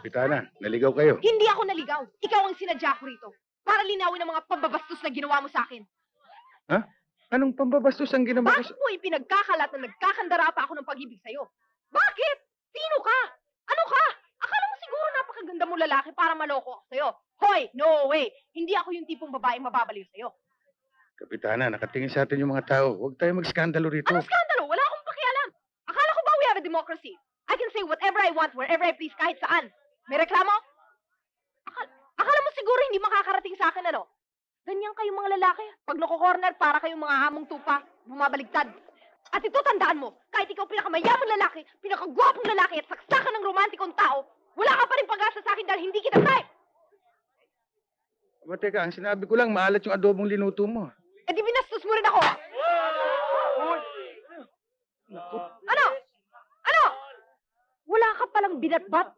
Kapitana, naligaw kayo. Hindi ako naligaw. Ikaw ang sinadya ko rito. Para linawin ang mga pambabastos na ginawa mo sa akin. Ha? Anong pambabastos ang ginawa ko Bakit mo ipinagkakalat na nagkakandara pa ako ng pag-ibig sa'yo? Bakit? Sino ka? Ano ka? Akala mo siguro napakaganda mo lalaki para maloko ako sa'yo. Hoy, no way. Hindi ako yung tipong babaeng mababaliw sa'yo. Kapitana, nakatingin sa atin yung mga tao. Huwag tayo mag-skandalo rito. Anong skandalo? Wala akong pakialam. Akala ko ba we have a democracy? I can say whatever I want, wherever I please, kahit saan. May reklamo? Akala mo siguro hindi makakarating sa akin, ano? Ganyan kayong mga lalaki. Pag nako-corner, para kayong mga hamong tupa, bumabaligtad. At ito, tandaan mo, kahit ikaw pinakamayamang lalaki, pinakagwapong lalaki at saksakan ng romantikong tao, wala ka pa rin pag-asa sa akin dahil hindi kita type. Aba, teka, ang sinabi ko lang, maalat yung adobong linuto mo. Eh di binastos mo rin ako. Ano? Ano? Wala ka palang binatbat.